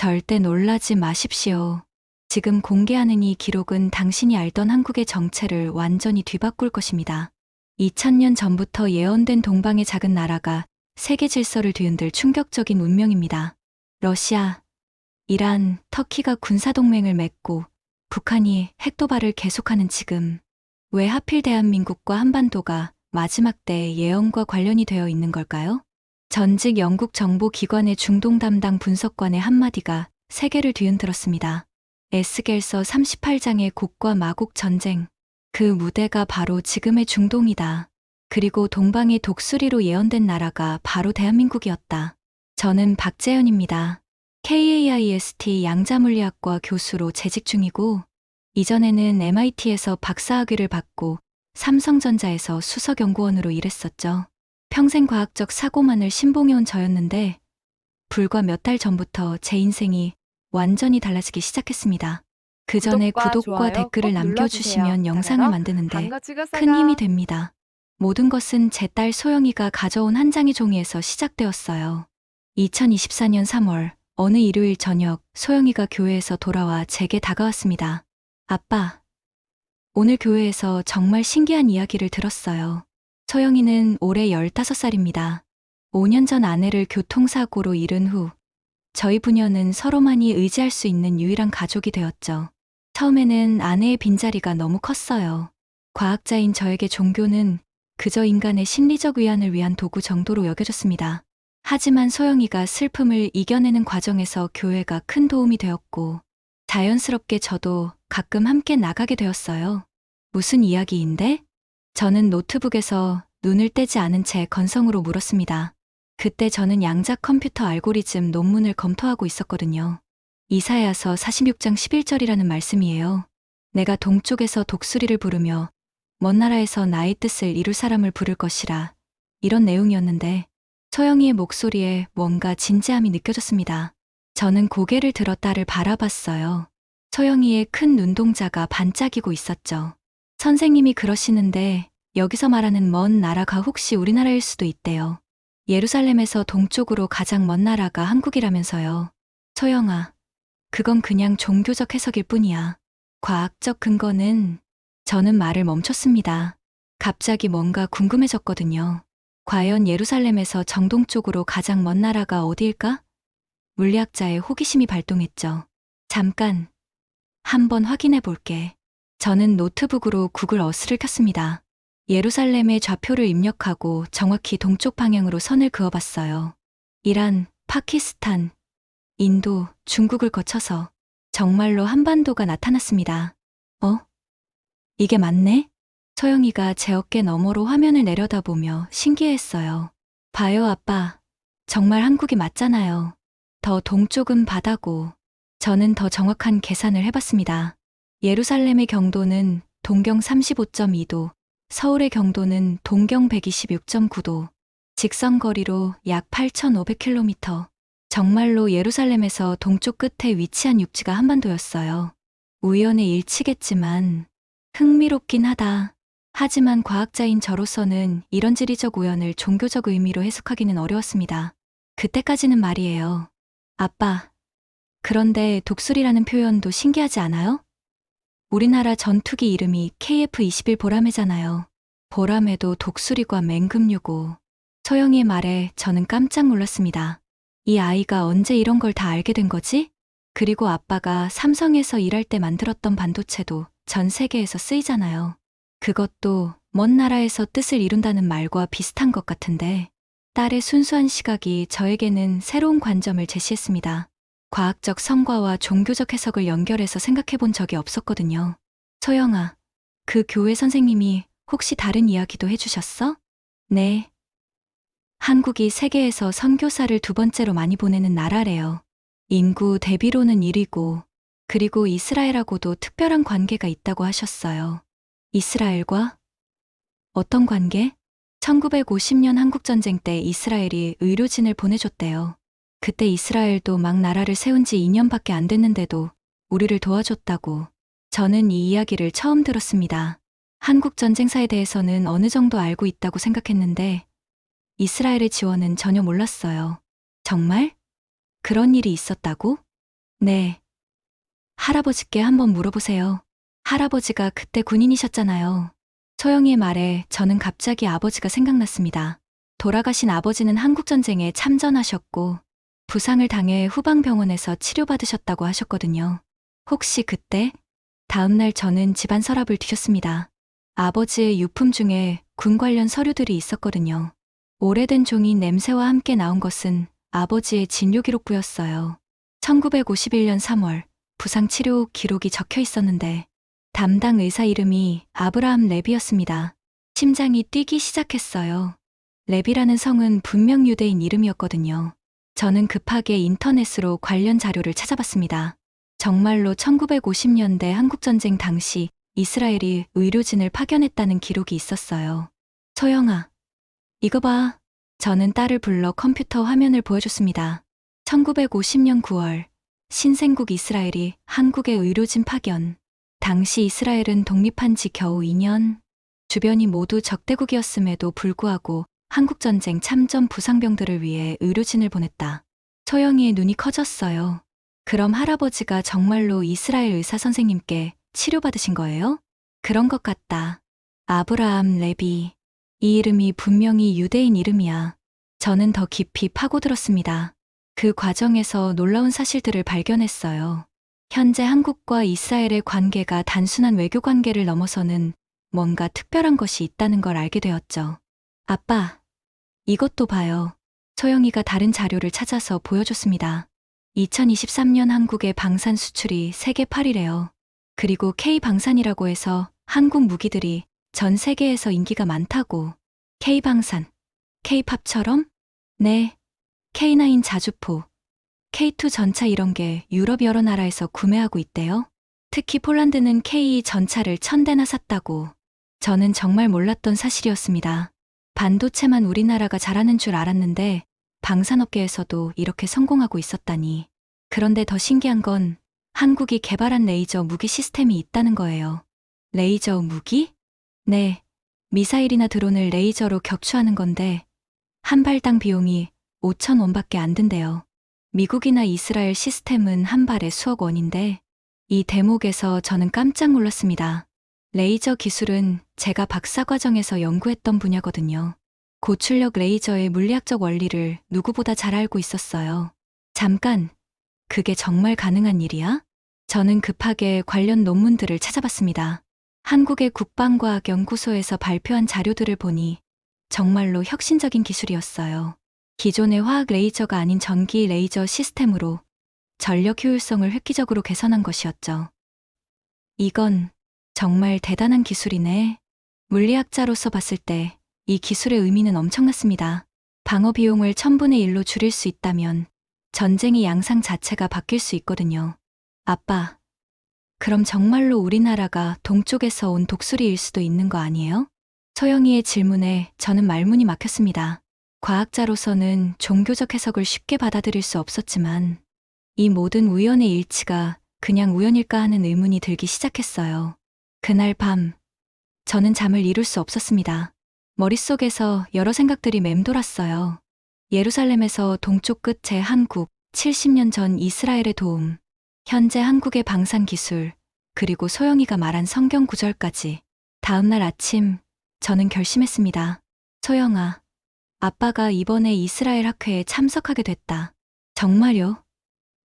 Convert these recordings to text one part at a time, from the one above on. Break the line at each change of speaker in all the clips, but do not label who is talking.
절대 놀라지 마십시오. 지금 공개하는 이 기록은 당신이 알던 한국의 정체를 완전히 뒤바꿀 것입니다. 2000년 전부터 예언된 동방의 작은 나라가 세계 질서를 뒤흔들 충격적인 운명입니다. 러시아, 이란, 터키가 군사동맹을 맺고 북한이 핵도발을 계속하는 지금, 왜 하필 대한민국과 한반도가 마지막 때의 예언과 관련이 되어 있는 걸까요? 전직 영국 정보기관의 중동 담당 분석관의 한마디가 세계를 뒤흔들었습니다. 에스겔서 38장의 곡과 마곡 전쟁. 그 무대가 바로 지금의 중동이다. 그리고 동방의 독수리로 예언된 나라가 바로 대한민국이었다. 저는 박재현입니다. KAIST 양자물리학과 교수로 재직 중이고, 이전에는 MIT에서 박사학위를 받고 삼성전자에서 수석연구원으로 일했었죠. 평생 과학적 사고만을 신봉해온 저였는데 불과 몇 달 전부터 제 인생이 완전히 달라지기 시작했습니다. 그 전에 구독과
좋아요
댓글을
꼭 눌러주세요.
남겨주시면 영상을
다가가
만드는데
반가치가
큰 힘이
사가.
됩니다. 모든 것은 제 딸 소영이가 가져온 한 장의 종이에서 시작되었어요. 2024년 3월 어느 일요일 저녁 소영이가 교회에서 돌아와 제게 다가왔습니다. 아빠, 오늘 교회에서 정말 신기한 이야기를 들었어요. 소영이는 올해 15살입니다. 5년 전 아내를 교통사고로 잃은 후 저희 부녀는 서로만이 의지할 수 있는 유일한 가족이 되었죠. 처음에는 아내의 빈자리가 너무 컸어요. 과학자인 저에게 종교는 그저 인간의 심리적 위안을 위한 도구 정도로 여겨졌습니다. 하지만 소영이가 슬픔을 이겨내는 과정에서 교회가 큰 도움이 되었고, 자연스럽게 저도 가끔 함께 나가게 되었어요. 무슨 이야기인데? 저는 노트북에서 눈을 떼지 않은 채 건성으로 물었습니다. 그때 저는 양자 컴퓨터 알고리즘 논문을 검토하고 있었거든요. 이사야서 46장 11절이라는 말씀이에요. 내가 동쪽에서 독수리를 부르며 먼 나라에서 나의 뜻을 이룰 사람을 부를 것이라. 이런 내용이었는데 소영이의 목소리에 뭔가 진지함이 느껴졌습니다. 저는 고개를 들어 딸을 바라봤어요. 소영이의 큰 눈동자가 반짝이고 있었죠. 선생님이 그러시는데 여기서 말하는 먼 나라가 혹시 우리나라일 수도 있대요. 예루살렘에서 동쪽으로 가장 먼 나라가 한국이라면서요. 소영아, 그건 그냥 종교적 해석일 뿐이야. 과학적 근거는... 저는 말을 멈췄습니다. 갑자기 뭔가 궁금해졌거든요. 과연 예루살렘에서 정동쪽으로 가장 먼 나라가 어디일까? 물리학자의 호기심이 발동했죠. 잠깐, 한번 확인해 볼게. 저는 노트북으로 구글 어스를 켰습니다. 예루살렘의 좌표를 입력하고 정확히 동쪽 방향으로 선을 그어봤어요. 이란, 파키스탄, 인도, 중국을 거쳐서 정말로 한반도가 나타났습니다. 이게 맞네? 소영이가 제 어깨 너머로 화면을 내려다보며 신기해했어요. 봐요, 아빠. 정말 한국이 맞잖아요. 더 동쪽은 바다고. 저는 더 정확한 계산을 해봤습니다. 예루살렘의 경도는 동경 35.2도, 서울의 경도는 동경 126.9도, 직선거리로 약 8,500km. 정말로 예루살렘에서 동쪽 끝에 위치한 육지가 한반도였어요. 우연의 일치겠지만 흥미롭긴 하다. 하지만 과학자인 저로서는 이런 지리적 우연을 종교적 의미로 해석하기는 어려웠습니다. 그때까지는 말이에요. 아빠, 그런데 독수리라는 표현도 신기하지 않아요? 우리나라 전투기 이름이 KF-21 보라매잖아요. 보라매도 독수리과 맹금류고. 소영이의 말에 저는 깜짝 놀랐습니다. 이 아이가 언제 이런 걸 다 알게 된 거지? 그리고 아빠가 삼성에서 일할 때 만들었던 반도체도 전 세계에서 쓰이잖아요. 그것도 먼 나라에서 뜻을 이룬다는 말과 비슷한 것 같은데, 딸의 순수한 시각이 저에게는 새로운 관점을 제시했습니다. 과학적 성과와 종교적 해석을 연결해서 생각해 본 적이 없었거든요. 소영아, 그 교회 선생님이 혹시 다른 이야기도 해주셨어? 네. 한국이 세계에서 선교사를 두 번째로 많이 보내는 나라래요. 인구 대비로는 1위고, 그리고 이스라엘하고도 특별한 관계가 있다고 하셨어요. 이스라엘과? 어떤 관계? 1950년 한국전쟁 때 이스라엘이 의료진을 보내줬대요. 그때 이스라엘도 막 나라를 세운 지 2년밖에 안 됐는데도 우리를 도와줬다고. 저는 이 이야기를 처음 들었습니다. 한국 전쟁사에 대해서는 어느 정도 알고 있다고 생각했는데 이스라엘의 지원은 전혀 몰랐어요. 정말? 그런 일이 있었다고? 네. 할아버지께 한번 물어보세요. 할아버지가 그때 군인이셨잖아요. 소영이의 말에 저는 갑자기 아버지가 생각났습니다. 돌아가신 아버지는 한국전쟁에 참전하셨고 부상을 당해 후방병원에서 치료받으셨다고 하셨거든요. 혹시 그때? 다음날 저는 집안 서랍을 뒤졌습니다. 아버지의 유품 중에 군 관련 서류들이 있었거든요. 오래된 종이 냄새와 함께 나온 것은 아버지의 진료 기록부였어요. 1951년 3월 부상 치료 기록이 적혀 있었는데 담당 의사 이름이 아브라함 레비였습니다. 심장이 뛰기 시작했어요. 레비라는 성은 분명 유대인 이름이었거든요. 저는 급하게 인터넷으로 관련 자료를 찾아봤습니다. 정말로 1950년대 한국전쟁 당시 이스라엘이 의료진을 파견했다는 기록이 있었어요. 소영아, 이거 봐. 저는 딸을 불러 컴퓨터 화면을 보여줬습니다. 1950년 9월, 신생국 이스라엘이 한국에 의료진 파견. 당시 이스라엘은 독립한 지 겨우 2년. 주변이 모두 적대국이었음에도 불구하고 한국전쟁 참전 부상병들을 위해 의료진을 보냈다. 소영이의 눈이 커졌어요. 그럼 할아버지가 정말로 이스라엘 의사 선생님께 치료받으신 거예요? 그런 것 같다. 아브라함 레비. 이 이름이 분명히 유대인 이름이야. 저는 더 깊이 파고들었습니다. 그 과정에서 놀라운 사실들을 발견했어요. 현재 한국과 이스라엘의 관계가 단순한 외교 관계를 넘어서는 뭔가 특별한 것이 있다는 걸 알게 되었죠. 아빠, 이것도 봐요. 소영이가 다른 자료를 찾아서 보여줬습니다. 2023년 한국의 방산 수출이 세계 8위래요. 그리고 K방산이라고 해서 한국 무기들이 전 세계에서 인기가 많다고. K방산, K팝처럼? 네, K9 자주포, K2 전차 이런 게 유럽 여러 나라에서 구매하고 있대요. 특히 폴란드는 K 전차를 1000대나 샀다고. 저는 정말 몰랐던 사실이었습니다. 반도체만 우리나라가 잘하는 줄 알았는데 방산업계에서도 이렇게 성공하고 있었다니. 그런데 더 신기한 건 한국이 개발한 레이저 무기 시스템이 있다는 거예요. 레이저 무기? 네, 미사일이나 드론을 레이저로 격추하는 건데 한 발당 비용이 5,000원밖에 안 든대요. 미국이나 이스라엘 시스템은 한 발에 수억 원인데 이 대목에서 저는 깜짝 놀랐습니다. 레이저 기술은 제가 박사과정에서 연구했던 분야거든요. 고출력 레이저의 물리학적 원리를 누구보다 잘 알고 있었어요. 잠깐, 그게 정말 가능한 일이야? 저는 급하게 관련 논문들을 찾아봤습니다. 한국의 국방과학연구소에서 발표한 자료들을 보니 정말로 혁신적인 기술이었어요. 기존의 화학 레이저가 아닌 전기 레이저 시스템으로 전력 효율성을 획기적으로 개선한 것이었죠. 이건 정말 대단한 기술이네. 물리학자로서 봤을 때 이 기술의 의미는 엄청났습니다. 방어 비용을 1000분의 1로 줄일 수 있다면 전쟁의 양상 자체가 바뀔 수 있거든요. 아빠, 그럼 정말로 우리나라가 동쪽에서 온 독수리일 수도 있는 거 아니에요? 소영이의 질문에 저는 말문이 막혔습니다. 과학자로서는 종교적 해석을 쉽게 받아들일 수 없었지만 이 모든 우연의 일치가 그냥 우연일까 하는 의문이 들기 시작했어요. 그날 밤, 저는 잠을 이룰 수 없었습니다. 머릿속에서 여러 생각들이 맴돌았어요. 예루살렘에서 동쪽 끝의 한국, 70년 전 이스라엘의 도움, 현재 한국의 방산 기술, 그리고 소영이가 말한 성경 구절까지. 다음날 아침, 저는 결심했습니다. 소영아, 아빠가 이번에 이스라엘 학회에 참석하게 됐다. 정말요?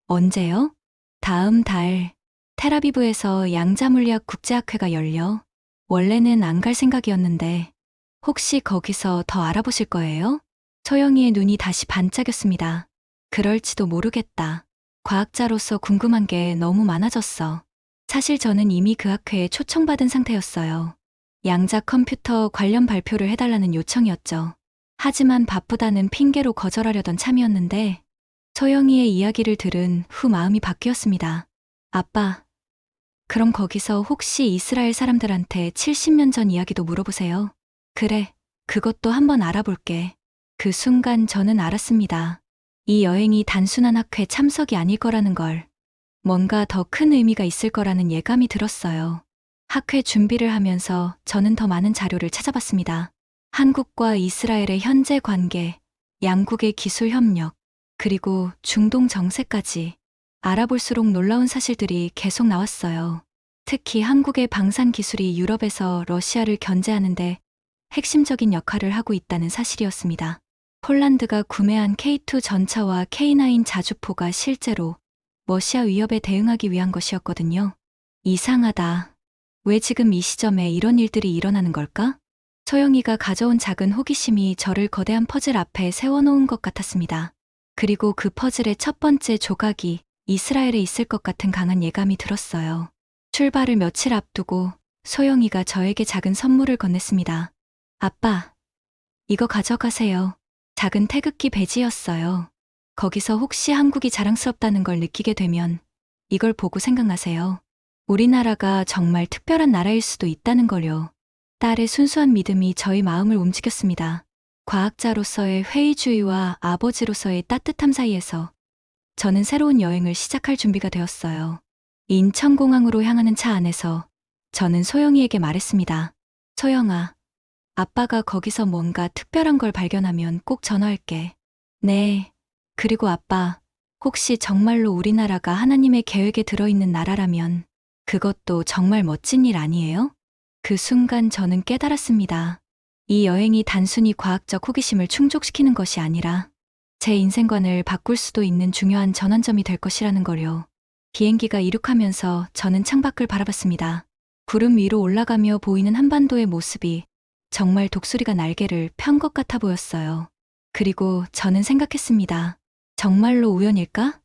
언제요? 다음 달, 텔아비브에서 양자물리학 국제학회가 열려. 원래는 안 갈 생각이었는데 혹시 거기서 더 알아보실 거예요? 소영이의 눈이 다시 반짝였습니다. 그럴지도 모르겠다. 과학자로서 궁금한 게 너무 많아졌어. 사실 저는 이미 그 학회에 초청받은 상태였어요. 양자 컴퓨터 관련 발표를 해달라는 요청이었죠. 하지만 바쁘다는 핑계로 거절하려던 참이었는데 소영이의 이야기를 들은 후 마음이 바뀌었습니다. 아빠, 그럼 거기서 혹시 이스라엘 사람들한테 70년 전 이야기도 물어보세요. 그래, 그것도 한번 알아볼게. 그 순간 저는 알았습니다. 이 여행이 단순한 학회 참석이 아닐 거라는 걸. 뭔가 더 큰 의미가 있을 거라는 예감이 들었어요. 학회 준비를 하면서 저는 더 많은 자료를 찾아봤습니다. 한국과 이스라엘의 현재 관계, 양국의 기술 협력, 그리고 중동 정세까지. 알아볼수록 놀라운 사실들이 계속 나왔어요. 특히 한국의 방산 기술이 유럽에서 러시아를 견제하는데 핵심적인 역할을 하고 있다는 사실이었습니다. 폴란드가 구매한 K2 전차와 K9 자주포가 실제로 러시아 위협에 대응하기 위한 것이었거든요. 이상하다. 왜 지금 이 시점에 이런 일들이 일어나는 걸까? 소영이가 가져온 작은 호기심이 저를 거대한 퍼즐 앞에 세워놓은 것 같았습니다. 그리고 그 퍼즐의 첫 번째 조각이 이스라엘에 있을 것 같은 강한 예감이 들었어요. 출발을 며칠 앞두고 소영이가 저에게 작은 선물을 건넸습니다. 아빠, 이거 가져가세요. 작은 태극기 배지였어요. 거기서 혹시 한국이 자랑스럽다는 걸 느끼게 되면 이걸 보고 생각나세요. 우리나라가 정말 특별한 나라일 수도 있다는 걸요. 딸의 순수한 믿음이 저희 마음을 움직였습니다. 과학자로서의 회의주의와 아버지로서의 따뜻함 사이에서 저는 새로운 여행을 시작할 준비가 되었어요. 인천공항으로 향하는 차 안에서 저는 소영이에게 말했습니다. 소영아, 아빠가 거기서 뭔가 특별한 걸 발견하면 꼭 전화할게. 네. 그리고 아빠, 혹시 정말로 우리나라가 하나님의 계획에 들어있는 나라라면 그것도 정말 멋진 일 아니에요? 그 순간 저는 깨달았습니다. 이 여행이 단순히 과학적 호기심을 충족시키는 것이 아니라 제 인생관을 바꿀 수도 있는 중요한 전환점이 될 것이라는 걸요. 비행기가 이륙하면서 저는 창밖을 바라봤습니다. 구름 위로 올라가며 보이는 한반도의 모습이 정말 독수리가 날개를 편 것 같아 보였어요. 그리고 저는 생각했습니다. 정말로 우연일까?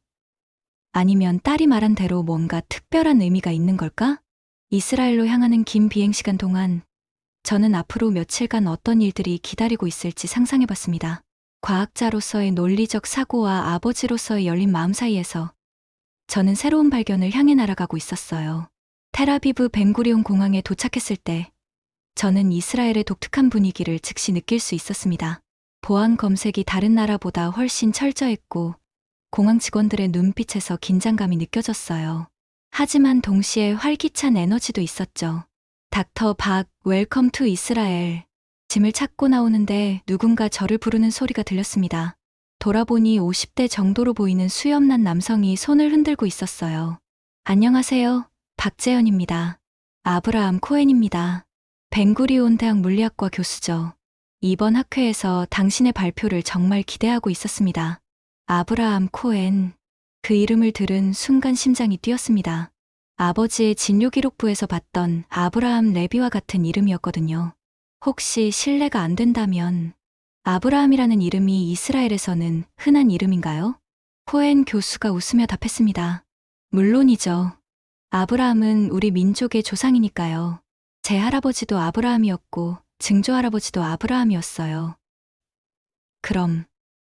아니면 딸이 말한 대로 뭔가 특별한 의미가 있는 걸까? 이스라엘로 향하는 긴 비행시간 동안 저는 앞으로 며칠간 어떤 일들이 기다리고 있을지 상상해봤습니다. 과학자로서의 논리적 사고와 아버지로서의 열린 마음 사이에서 저는 새로운 발견을 향해 날아가고 있었어요. 텔아비브 벤구리온 공항에 도착했을 때 저는 이스라엘의 독특한 분위기를 즉시 느낄 수 있었습니다. 보안 검색이 다른 나라보다 훨씬 철저했고 공항 직원들의 눈빛에서 긴장감이 느껴졌어요. 하지만 동시에 활기찬 에너지도 있었죠. 닥터 박, 웰컴 투 이스라엘. 짐을 찾고 나오는데 누군가 저를 부르는 소리가 들렸습니다. 돌아보니 50대 정도로 보이는 수염난 남성이 손을 흔들고 있었어요. 안녕하세요. 박재현입니다. 아브라함 코엔입니다. 벤구리온 대학 물리학과 교수죠. 이번 학회에서 당신의 발표를 정말 기대하고 있었습니다. 아브라함 코엔. 그 이름을 들은 순간 심장이 뛰었습니다. 아버지의 진료기록부에서 봤던 아브라함 레비와 같은 이름이었거든요. 혹시 실례가 안 된다면 아브라함이라는 이름이 이스라엘에서는 흔한 이름인가요? 코엔 교수가 웃으며 답했습니다. 물론이죠. 아브라함은 우리 민족의 조상이니까요. 제 할아버지도 아브라함이었고 증조할아버지도 아브라함이었어요. 그럼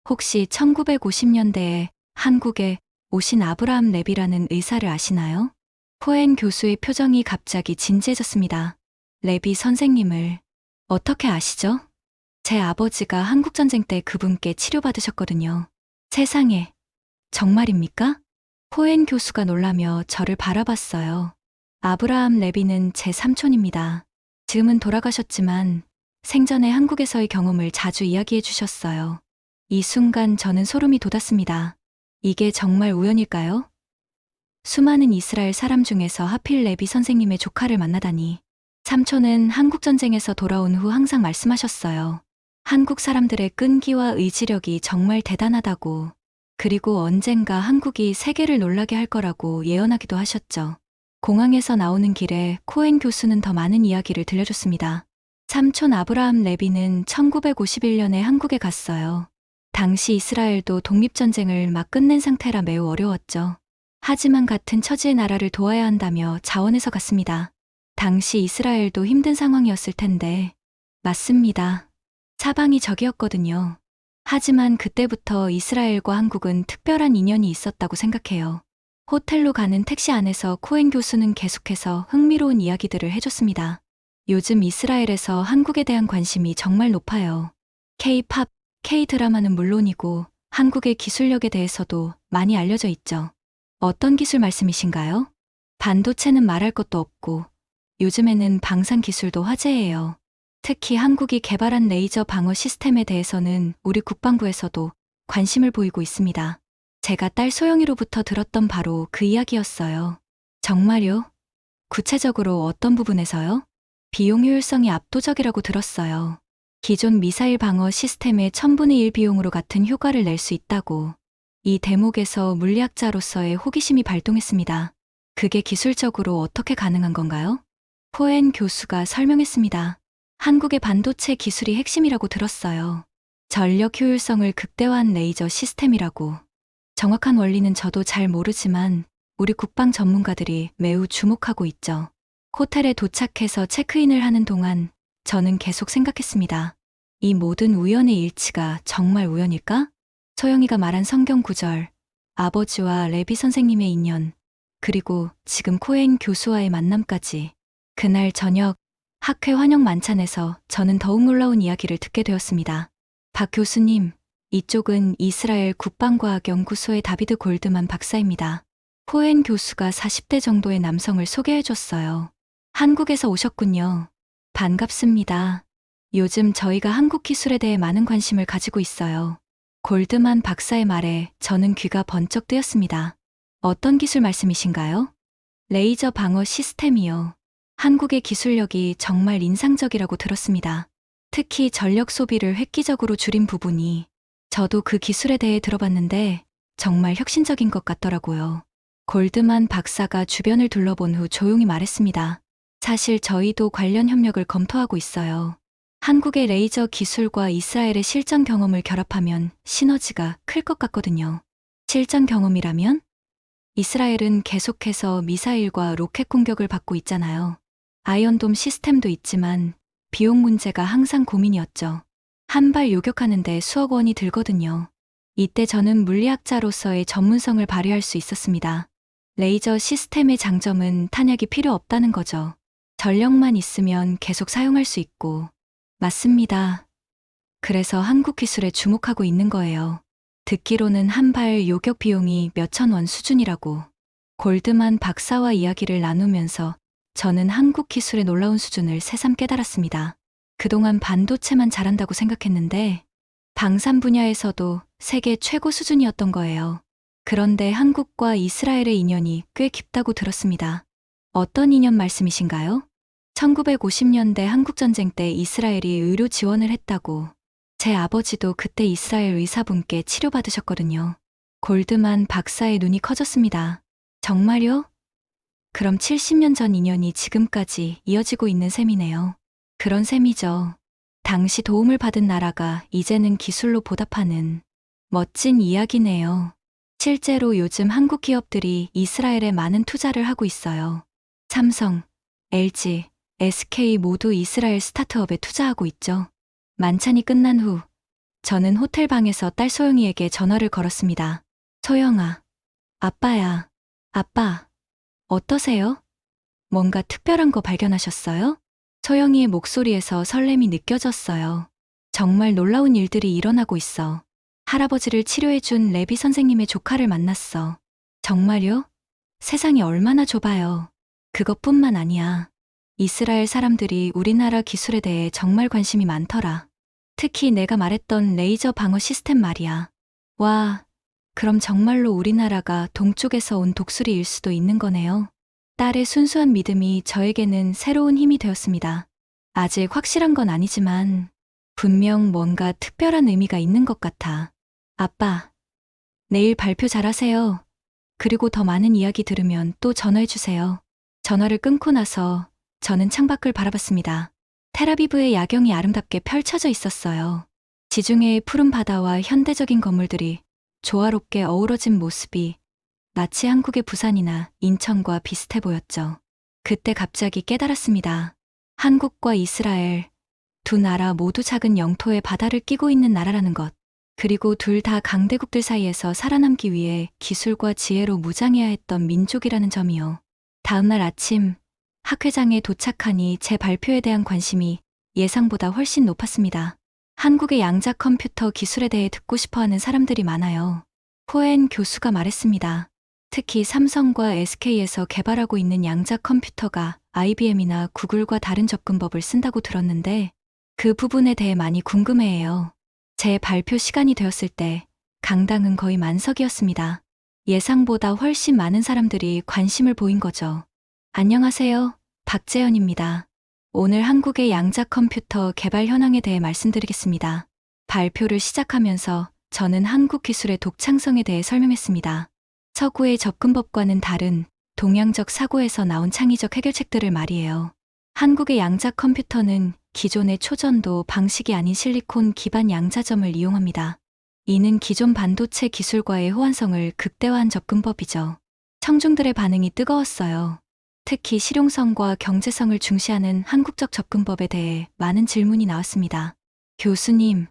혹시 1950년대에 한국에 오신 아브라함 레비라는 의사를 아시나요? 코엔 교수의 표정이 갑자기 진지해졌습니다. 레비 선생님을 어떻게 아시죠? 제 아버지가 한국전쟁 때 그분께 치료받으셨거든요. 세상에, 정말입니까? 코엔 교수가 놀라며 저를 바라봤어요. 아브라함 레비는 제 삼촌입니다. 지금은 돌아가셨지만 생전에 한국에서의 경험을 자주 이야기해 주셨어요. 이 순간 저는 소름이 돋았습니다. 이게 정말 우연일까요? 수많은 이스라엘 사람 중에서 하필 레비 선생님의 조카를 만나다니. 삼촌은 한국전쟁에서 돌아온 후 항상 말씀하셨어요. 한국 사람들의 끈기와 의지력이 정말 대단하다고. 그리고 언젠가 한국이 세계를 놀라게 할 거라고 예언하기도 하셨죠. 공항에서 나오는 길에 코엔 교수는 더 많은 이야기를 들려줬습니다. 삼촌 아브라함 레비는 1951년에 한국에 갔어요. 당시 이스라엘도 독립전쟁을 막 끝낸 상태라 매우 어려웠죠. 하지만 같은 처지의 나라를 도와야 한다며 자원해서 갔습니다. 당시 이스라엘도 힘든 상황이었을 텐데. 맞습니다. 사방이 적이었거든요. 하지만 그때부터 이스라엘과 한국은 특별한 인연이 있었다고 생각해요. 호텔로 가는 택시 안에서 코엔 교수는 계속해서 흥미로운 이야기들을 해줬습니다. 요즘 이스라엘에서 한국에 대한 관심이 정말 높아요. K-팝, K-드라마는 물론이고 한국의 기술력에 대해서도 많이 알려져 있죠. 어떤 기술 말씀이신가요? 반도체는 말할 것도 없고 요즘에는 방산 기술도 화제예요. 특히 한국이 개발한 레이저 방어 시스템에 대해서는 우리 국방부에서도 관심을 보이고 있습니다. 제가 딸 소영이로부터 들었던 바로 그 이야기였어요. 정말요? 구체적으로 어떤 부분에서요? 비용 효율성이 압도적이라고 들었어요. 기존 미사일 방어 시스템의 1000분의 1 비용으로 같은 효과를 낼 수 있다고. 이 대목에서 물리학자로서의 호기심이 발동했습니다. 그게 기술적으로 어떻게 가능한 건가요? 코엔 교수가 설명했습니다. 한국의 반도체 기술이 핵심이라고 들었어요. 전력 효율성을 극대화한 레이저 시스템이라고. 정확한 원리는 저도 잘 모르지만 우리 국방 전문가들이 매우 주목하고 있죠. 호텔에 도착해서 체크인을 하는 동안 저는 계속 생각했습니다. 이 모든 우연의 일치가 정말 우연일까? 소영이가 말한 성경 구절, 아버지와 레비 선생님의 인연, 그리고 지금 코엔 교수와의 만남까지. 그날 저녁 학회 환영 만찬에서 저는 더욱 놀라운 이야기를 듣게 되었습니다. 박 교수님, 이쪽은 이스라엘 국방과학연구소의 다비드 골드만 박사입니다. 코엔 교수가 40대 정도의 남성을 소개해줬어요. 한국에서 오셨군요. 반갑습니다. 요즘 저희가 한국 기술에 대해 많은 관심을 가지고 있어요. 골드만 박사의 말에 저는 귀가 번쩍 뜨였습니다. 어떤 기술 말씀이신가요? 레이저 방어 시스템이요. 한국의 기술력이 정말 인상적이라고 들었습니다. 특히 전력 소비를 획기적으로 줄인 부분이. 저도 그 기술에 대해 들어봤는데 정말 혁신적인 것 같더라고요. 골드만 박사가 주변을 둘러본 후 조용히 말했습니다. 사실 저희도 관련 협력을 검토하고 있어요. 한국의 레이저 기술과 이스라엘의 실전 경험을 결합하면 시너지가 클 것 같거든요. 실전 경험이라면? 이스라엘은 계속해서 미사일과 로켓 공격을 받고 있잖아요. 아이언돔 시스템도 있지만 비용 문제가 항상 고민이었죠. 한 발 요격하는데 수억 원이 들거든요. 이때 저는 물리학자로서의 전문성을 발휘할 수 있었습니다. 레이저 시스템의 장점은 탄약이 필요 없다는 거죠. 전력만 있으면 계속 사용할 수 있고. 맞습니다. 그래서 한국 기술에 주목하고 있는 거예요. 듣기로는 한 발 요격 비용이 몇천 원 수준이라고. 골드만 박사와 이야기를 나누면서 저는 한국 기술의 놀라운 수준을 새삼 깨달았습니다. 그동안 반도체만 잘한다고 생각했는데 방산 분야에서도 세계 최고 수준이었던 거예요. 그런데 한국과 이스라엘의 인연이 꽤 깊다고 들었습니다. 어떤 인연 말씀이신가요? 1950년대 한국전쟁 때 이스라엘이 의료 지원을 했다고. 제 아버지도 그때 이스라엘 의사분께 치료받으셨거든요. 골드만 박사의 눈이 커졌습니다. 정말요? 그럼 70년 전 인연이 지금까지 이어지고 있는 셈이네요. 그런 셈이죠. 당시 도움을 받은 나라가 이제는 기술로 보답하는 멋진 이야기네요. 실제로 요즘 한국 기업들이 이스라엘에 많은 투자를 하고 있어요. 삼성, LG, SK 모두 이스라엘 스타트업에 투자하고 있죠. 만찬이 끝난 후 저는 호텔 방에서 딸 소영이에게 전화를 걸었습니다. 소영아, 아빠야, 아빠, 어떠세요? 뭔가 특별한 거 발견하셨어요? 소영이의 목소리에서 설렘이 느껴졌어요. 정말 놀라운 일들이 일어나고 있어. 할아버지를 치료해준 레비 선생님의 조카를 만났어. 정말요? 세상이 얼마나 좁아요. 그것뿐만 아니야. 이스라엘 사람들이 우리나라 기술에 대해 정말 관심이 많더라. 특히 내가 말했던 레이저 방어 시스템 말이야. 와, 그럼 정말로 우리나라가 동쪽에서 온 독수리일 수도 있는 거네요. 딸의 순수한 믿음이 저에게는 새로운 힘이 되었습니다. 아직 확실한 건 아니지만 분명 뭔가 특별한 의미가 있는 것 같아. 아빠, 내일 발표 잘하세요. 그리고 더 많은 이야기 들으면 또 전화해주세요. 전화를 끊고 나서 저는 창밖을 바라봤습니다. 텔아비브의 야경이 아름답게 펼쳐져 있었어요. 지중해의 푸른 바다와 현대적인 건물들이 조화롭게 어우러진 모습이 마치 한국의 부산이나 인천과 비슷해 보였죠. 그때 갑자기 깨달았습니다. 한국과 이스라엘, 두 나라 모두 작은 영토에 바다를 끼고 있는 나라라는 것. 그리고 둘 다 강대국들 사이에서 살아남기 위해 기술과 지혜로 무장해야 했던 민족이라는 점이요. 다음날 아침 학회장에 도착하니 제 발표에 대한 관심이 예상보다 훨씬 높았습니다. 한국의 양자 컴퓨터 기술에 대해 듣고 싶어하는 사람들이 많아요. 코엔 교수가 말했습니다. 특히 삼성과 SK에서 개발하고 있는 양자 컴퓨터가 IBM이나 구글과 다른 접근법을 쓴다고 들었는데 그 부분에 대해 많이 궁금해해요. 제 발표 시간이 되었을 때 강당은 거의 만석이었습니다. 예상보다 훨씬 많은 사람들이 관심을 보인 거죠. 안녕하세요. 박재현입니다. 오늘 한국의 양자 컴퓨터 개발 현황에 대해 말씀드리겠습니다. 발표를 시작하면서 저는 한국 기술의 독창성에 대해 설명했습니다. 서구의 접근법과는 다른 동양적 사고에서 나온 창의적 해결책들을 말이에요. 한국의 양자 컴퓨터는 기존의 초전도 방식이 아닌 실리콘 기반 양자점을 이용합니다. 이는 기존 반도체 기술과의 호환성을 극대화한 접근법이죠. 청중들의 반응이 뜨거웠어요. 특히 실용성과 경제성을 중시하는 한국적 접근법에 대해 많은 질문이 나왔습니다. 교수님,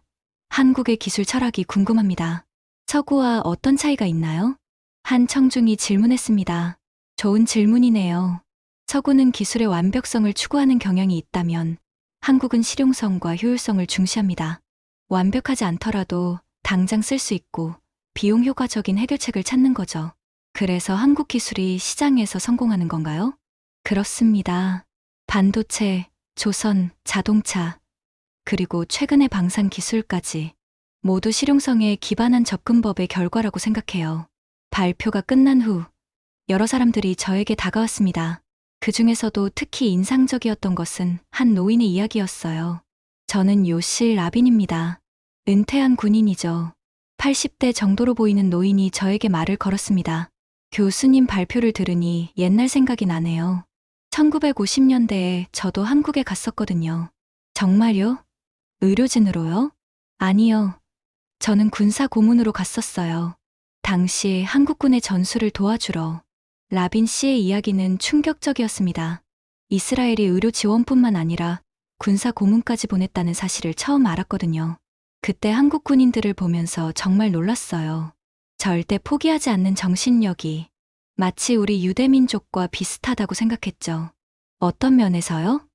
한국의 기술 철학이 궁금합니다. 서구와 어떤 차이가 있나요? 한 청중이 질문했습니다. 좋은 질문이네요. 서구는 기술의 완벽성을 추구하는 경향이 있다면 한국은 실용성과 효율성을 중시합니다. 완벽하지 않더라도 당장 쓸 수 있고 비용 효과적인 해결책을 찾는 거죠. 그래서 한국 기술이 시장에서 성공하는 건가요? 그렇습니다. 반도체, 조선, 자동차, 그리고 최근의 방산 기술까지 모두 실용성에 기반한 접근법의 결과라고 생각해요. 발표가 끝난 후 여러 사람들이 저에게 다가왔습니다. 그 중에서도 특히 인상적이었던 것은 한 노인의 이야기였어요. 저는 요실 라빈입니다. 은퇴한 군인이죠. 80대 정도로 보이는 노인이 저에게 말을 걸었습니다. 교수님 발표를 들으니 옛날 생각이 나네요. 1950년대에 저도 한국에 갔었거든요. 정말요? 의료진으로요? 아니요. 저는 군사 고문으로 갔었어요. 당시 한국군의 전술을 도와주러. 라빈 씨의 이야기는 충격적이었습니다. 이스라엘이 의료 지원뿐만 아니라 군사 고문까지 보냈다는 사실을 처음 알았거든요. 그때 한국 군인들을 보면서 정말 놀랐어요. 절대 포기하지 않는 정신력이 마치 우리 유대민족과 비슷하다고 생각했죠. 어떤 면에서요?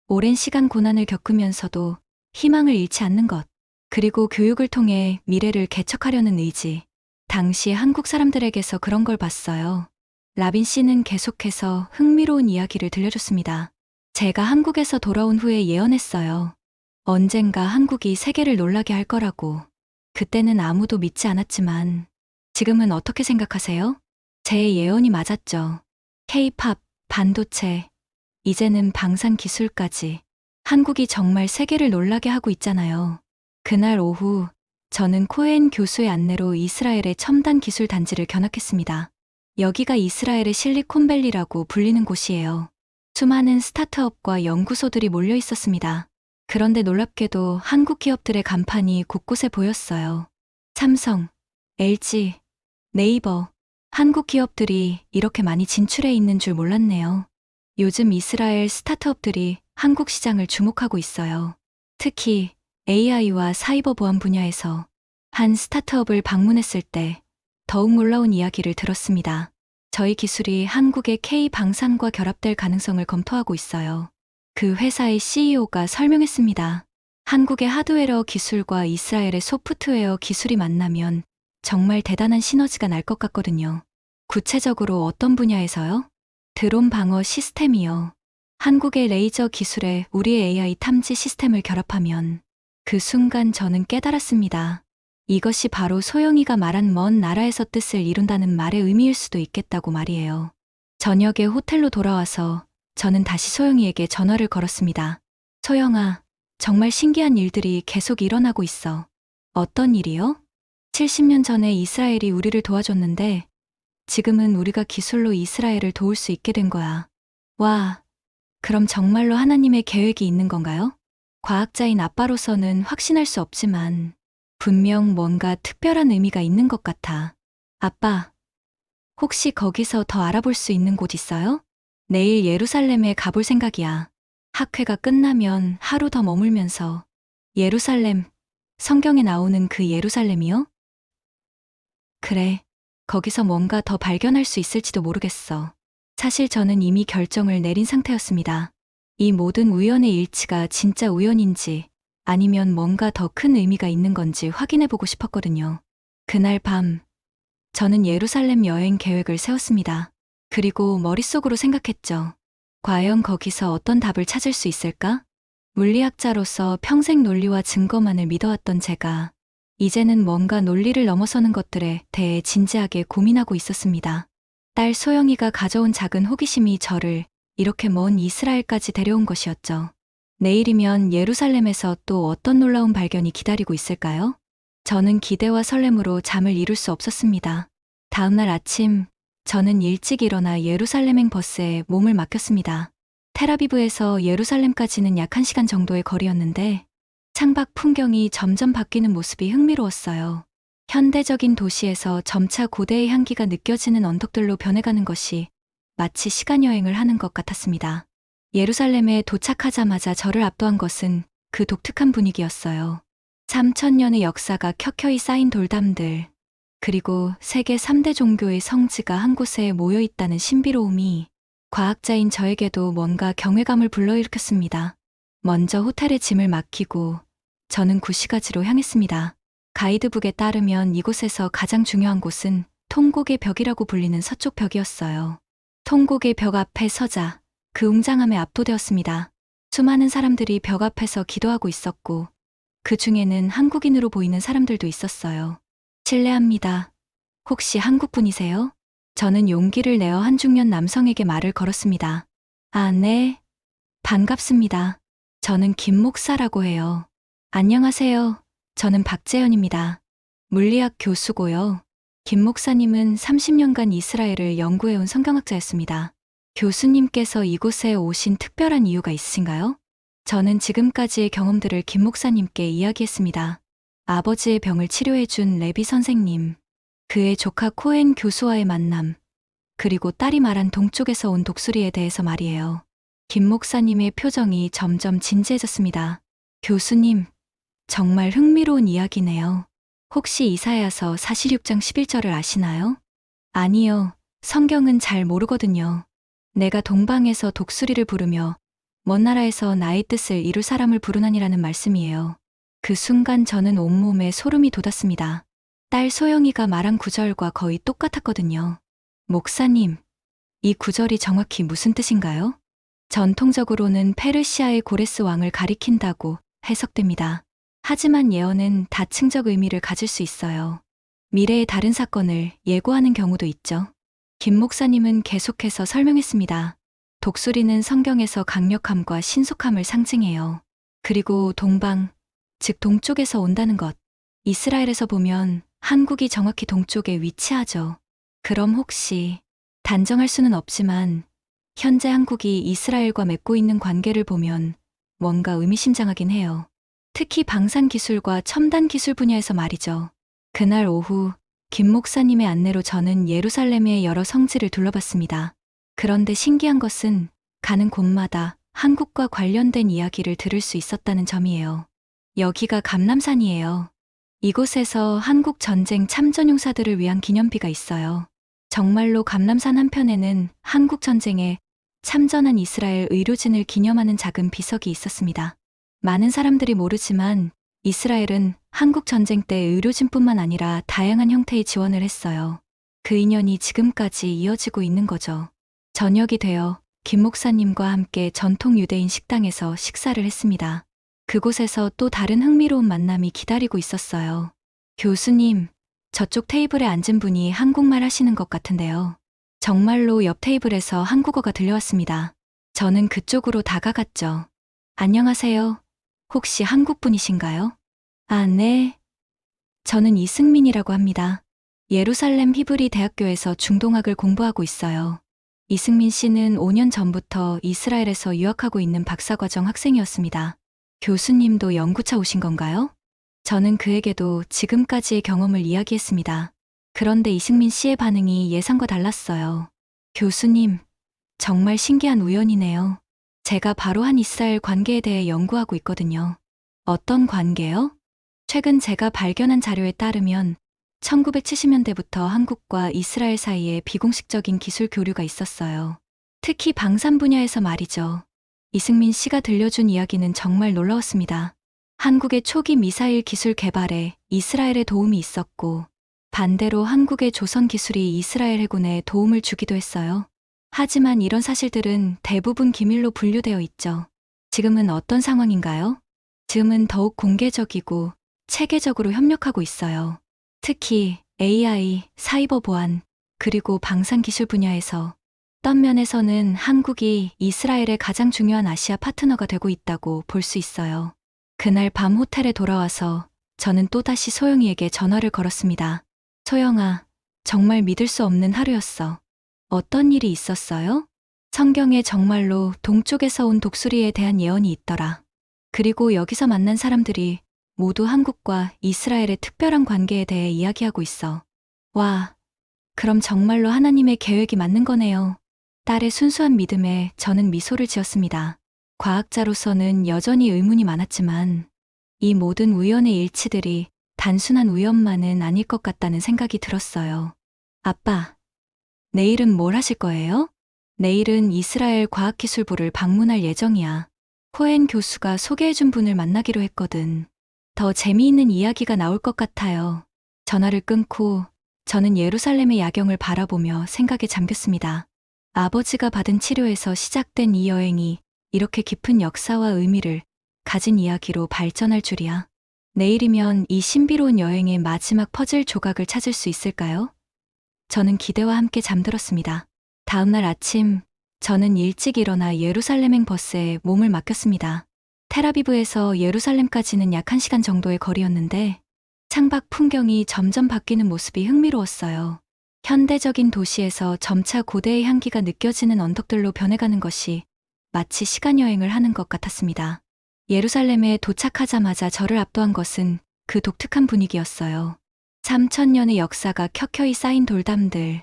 오랜 시간 고난을 겪으면서도 희망을 잃지 않는 것, 그리고 교육을 통해 미래를 개척하려는 의지. 당시 한국 사람들에게서 그런 걸 봤어요. 라빈 씨는 계속해서 흥미로운 이야기를 들려줬습니다. 제가 한국에서 돌아온 후에 예언했어요. 언젠가 한국이 세계를 놀라게 할 거라고. 그때는 아무도 믿지 않았지만 지금은 어떻게 생각하세요? 제 예언이 맞았죠. K-팝, 반도체, 이제는 방산 기술까지. 한국이 정말 세계를 놀라게 하고 있잖아요. 그날 오후 저는 코엔 교수의 안내로 이스라엘의 첨단 기술 단지를 견학했습니다. 여기가 이스라엘의 실리콘밸리라고 불리는 곳이에요. 수많은 스타트업과 연구소들이 몰려 있었습니다. 그런데 놀랍게도 한국 기업들의 간판이 곳곳에 보였어요. 삼성, LG, 네이버, 한국 기업들이 이렇게 많이 진출해 있는 줄 몰랐네요. 요즘 이스라엘 스타트업들이 한국 시장을 주목하고 있어요. 특히 AI와 사이버 보안 분야에서 한 스타트업을 방문했을 때 더욱 놀라운 이야기를 들었습니다. 저희 기술이 한국의 K 방산과 결합될 가능성을 검토하고 있어요. 그 회사의 CEO가 설명했습니다. 한국의 하드웨어 기술과 이스라엘의 소프트웨어 기술이 만나면 정말 대단한 시너지가 날 것 같거든요. 구체적으로 어떤 분야에서요? 드론 방어 시스템이요. 한국의 레이저 기술에 우리의 AI 탐지 시스템을 결합하면 그 순간 저는 깨달았습니다. 이것이 바로 소영이가 말한 먼 나라에서 뜻을 이룬다는 말의 의미일 수도 있겠다고 말이에요. 저녁에 호텔로 돌아와서 저는 다시 소영이에게 전화를 걸었습니다. 소영아, 정말 신기한 일들이 계속 일어나고 있어. 어떤 일이요? 70년 전에 이스라엘이 우리를 도와줬는데 지금은 우리가 기술로 이스라엘을 도울 수 있게 된 거야. 와, 그럼 정말로 하나님의 계획이 있는 건가요? 과학자인 아빠로서는 확신할 수 없지만 분명 뭔가 특별한 의미가 있는 것 같아. 아빠, 혹시 거기서 더 알아볼 수 있는 곳 있어요? 내일 예루살렘에 가볼 생각이야. 학회가 끝나면 하루 더 머물면서. 예루살렘, 성경에 나오는 그 예루살렘이요? 그래, 거기서 뭔가 더 발견할 수 있을지도 모르겠어. 사실 저는 이미 결정을 내린 상태였습니다. 이 모든 우연의 일치가 진짜 우연인지 아니면 뭔가 더 큰 의미가 있는 건지 확인해보고 싶었거든요. 그날 밤, 저는 예루살렘 여행 계획을 세웠습니다. 그리고 머릿속으로 생각했죠. 과연 거기서 어떤 답을 찾을 수 있을까? 물리학자로서 평생 논리와 증거만을 믿어왔던 제가 이제는 뭔가 논리를 넘어서는 것들에 대해 진지하게 고민하고 있었습니다. 딸 소영이가 가져온 작은 호기심이 저를 이렇게 먼 이스라엘까지 데려온 것이었죠. 내일이면 예루살렘에서 또 어떤 놀라운 발견이 기다리고 있을까요? 저는 기대와 설렘으로 잠을 이룰 수 없었습니다. 다음날 아침, 저는 일찍 일어나 예루살렘행 버스에 몸을 맡겼습니다. 텔아비브에서 예루살렘까지는 약 1시간 정도의 거리였는데 창밖 풍경이 점점 바뀌는 모습이 흥미로웠어요. 현대적인 도시에서 점차 고대의 향기가 느껴지는 언덕들로 변해가는 것이 마치 시간여행을 하는 것 같았습니다. 예루살렘에 도착하자마자 저를 압도한 것은 그 독특한 분위기였어요. 3000년의 역사가 켜켜이 쌓인 돌담들, 그리고 세계 3대 종교의 성지가 한 곳에 모여 있다는 신비로움이 과학자인 저에게도 뭔가 경외감을 불러일으켰습니다. 먼저 호텔에 짐을 맡기고 저는 구시가지로 향했습니다. 가이드북에 따르면 이곳에서 가장 중요한 곳은 통곡의 벽이라고 불리는 서쪽 벽이었어요. 통곡의 벽 앞에 서자 그 웅장함에 압도되었습니다. 수많은 사람들이 벽 앞에서 기도하고 있었고 그 중에는 한국인으로 보이는 사람들도 있었어요. 실례합니다. 혹시 한국분이세요? 저는 용기를 내어 한 중년 남성에게 말을 걸었습니다. 아, 네. 반갑습니다. 저는 김 목사라고 해요. 안녕하세요. 저는 박재현입니다. 물리학 교수고요. 김 목사님은 30년간 이스라엘을 연구해온 성경학자였습니다. 교수님께서 이곳에 오신 특별한 이유가 있으신가요? 저는 지금까지의 경험들을 김 목사님께 이야기했습니다. 아버지의 병을 치료해준 레비 선생님, 그의 조카 코엔 교수와의 만남, 그리고 딸이 말한 동쪽에서 온 독수리에 대해서 말이에요. 김 목사님의 표정이 점점 진지해졌습니다. 교수님, 정말 흥미로운 이야기네요. 혹시 이사야서 46장 11절을 아시나요? 아니요, 성경은 잘 모르거든요. 내가 동방에서 독수리를 부르며 먼 나라에서 나의 뜻을 이룰 사람을 부르나니라는 말씀이에요. 그 순간 저는 온몸에 소름이 돋았습니다. 딸 소영이가 말한 구절과 거의 똑같았거든요. 목사님, 이 구절이 정확히 무슨 뜻인가요? 전통적으로는 페르시아의 고레스 왕을 가리킨다고 해석됩니다. 하지만 예언은 다층적 의미를 가질 수 있어요. 미래의 다른 사건을 예고하는 경우도 있죠. 김 목사님은 계속해서 설명했습니다. 독수리는 성경에서 강력함과 신속함을 상징해요. 그리고 동방, 즉 동쪽에서 온다는 것. 이스라엘에서 보면 한국이 정확히 동쪽에 위치하죠. 그럼 혹시 단정할 수는 없지만 현재 한국이 이스라엘과 맺고 있는 관계를 보면 뭔가 의미심장하긴 해요. 특히 방산기술과 첨단기술 분야에서 말이죠. 그날 오후 김 목사님의 안내로 저는 예루살렘의 여러 성지를 둘러봤습니다. 그런데 신기한 것은 가는 곳마다 한국과 관련된 이야기를 들을 수 있었다는 점이에요. 여기가 감람산이에요. 이곳에서 한국 전쟁 참전용사들을 위한 기념비가 있어요. 정말로 감람산 한편에는 한국 전쟁에 참전한 이스라엘 의료진을 기념하는 작은 비석이 있었습니다. 많은 사람들이 모르지만 이스라엘은 한국 전쟁 때 의료진뿐만 아니라 다양한 형태의 지원을 했어요. 그 인연이 지금까지 이어지고 있는 거죠. 저녁이 되어 김 목사님과 함께 전통 유대인 식당에서 식사를 했습니다. 그곳에서 또 다른 흥미로운 만남이 기다리고 있었어요. 교수님, 저쪽 테이블에 앉은 분이 한국말 하시는 것 같은데요. 정말로 옆 테이블에서 한국어가 들려왔습니다. 저는 그쪽으로 다가갔죠. 안녕하세요. 혹시 한국분이신가요? 아, 네. 저는 이승민이라고 합니다. 예루살렘 히브리 대학교에서 중동학을 공부하고 있어요. 이승민 씨는 5년 전부터 이스라엘에서 유학하고 있는 박사과정 학생이었습니다. 교수님도 연구차 오신 건가요? 저는 그에게도 지금까지의 경험을 이야기했습니다. 그런데 이승민 씨의 반응이 예상과 달랐어요. 교수님, 정말 신기한 우연이네요. 제가 바로 한 이스라엘 관계에 대해 연구하고 있거든요. 어떤 관계요? 최근 제가 발견한 자료에 따르면 1970년대부터 한국과 이스라엘 사이에 비공식적인 기술 교류가 있었어요. 특히 방산 분야에서 말이죠. 이승민 씨가 들려준 이야기는 정말 놀라웠습니다. 한국의 초기 미사일 기술 개발에 이스라엘의 도움이 있었고, 반대로 한국의 조선 기술이 이스라엘 해군에 도움을 주기도 했어요. 하지만 이런 사실들은 대부분 기밀로 분류되어 있죠. 지금은 어떤 상황인가요? 지금은 더욱 공개적이고 체계적으로 협력하고 있어요. 특히 AI, 사이버 보안, 그리고 방산 기술 분야에서 어떤 면에서는 한국이 이스라엘의 가장 중요한 아시아 파트너가 되고 있다고 볼 수 있어요. 그날 밤 호텔에 돌아와서 저는 또다시 소영이에게 전화를 걸었습니다. 소영아, 정말 믿을 수 없는 하루였어. 어떤 일이 있었어요? 성경에 정말로 동쪽에서 온 독수리에 대한 예언이 있더라. 그리고 여기서 만난 사람들이 모두 한국과 이스라엘의 특별한 관계에 대해 이야기하고 있어. 와, 그럼 정말로 하나님의 계획이 맞는 거네요. 딸의 순수한 믿음에 저는 미소를 지었습니다. 과학자로서는 여전히 의문이 많았지만 이 모든 우연의 일치들이 단순한 우연만은 아닐 것 같다는 생각이 들었어요. 아빠, 내일은 뭘 하실 거예요? 내일은 이스라엘 과학기술부를 방문할 예정이야. 코엔 교수가 소개해준 분을 만나기로 했거든. 더 재미있는 이야기가 나올 것 같아요. 전화를 끊고 저는 예루살렘의 야경을 바라보며 생각에 잠겼습니다. 아버지가 받은 치료에서 시작된 이 여행이 이렇게 깊은 역사와 의미를 가진 이야기로 발전할 줄이야. 내일이면 이 신비로운 여행의 마지막 퍼즐 조각을 찾을 수 있을까요? 저는 기대와 함께 잠들었습니다. 다음 날 아침, 저는 일찍 일어나 예루살렘행 버스에 몸을 맡겼습니다. 텔아비브에서 예루살렘까지는 약 1시간 정도의 거리였는데 창밖 풍경이 점점 바뀌는 모습이 흥미로웠어요. 현대적인 도시에서 점차 고대의 향기가 느껴지는 언덕들로 변해가는 것이 마치 시간여행을 하는 것 같았습니다. 예루살렘에 도착하자마자 저를 압도한 것은 그 독특한 분위기였어요. 3000년의 역사가 켜켜이 쌓인 돌담들,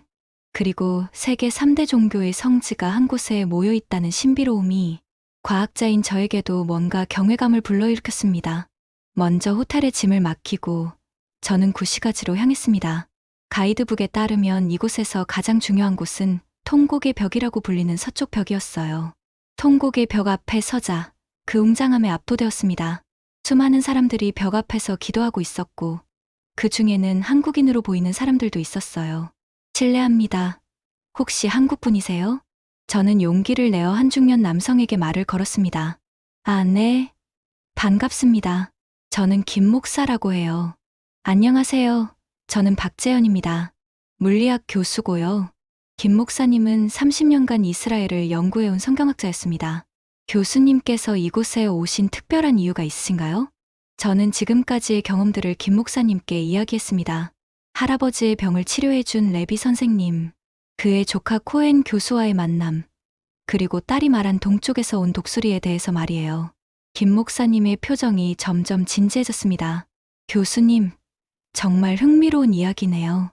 그리고 세계 3대 종교의 성지가 한 곳에 모여 있다는 신비로움이 과학자인 저에게도 뭔가 경외감을 불러일으켰습니다. 먼저 호텔에 짐을 맡기고 저는 구시가지로 향했습니다. 가이드북에 따르면 이곳에서 가장 중요한 곳은 통곡의 벽이라고 불리는 서쪽 벽이었어요. 통곡의 벽 앞에 서자 그 웅장함에 압도되었습니다. 수많은 사람들이 벽 앞에서 기도하고 있었고 그 중에는 한국인으로 보이는 사람들도 있었어요. 실례합니다. 혹시 한국분이세요? 저는 용기를 내어 한 중년 남성에게 말을 걸었습니다. 아, 네. 반갑습니다. 저는 김 목사라고 해요. 안녕하세요. 저는 박재현입니다. 물리학 교수고요. 김 목사님은 30년간 이스라엘을 연구해온 성경학자였습니다. 교수님께서 이곳에 오신 특별한 이유가 있으신가요? 저는 지금까지의 경험들을 김 목사님께 이야기했습니다. 할아버지의 병을 치료해준 레비 선생님, 그의 조카 코엔 교수와의 만남, 그리고 딸이 말한 동쪽에서 온 독수리에 대해서 말이에요. 김 목사님의 표정이 점점 진지해졌습니다. 교수님, 정말 흥미로운 이야기네요.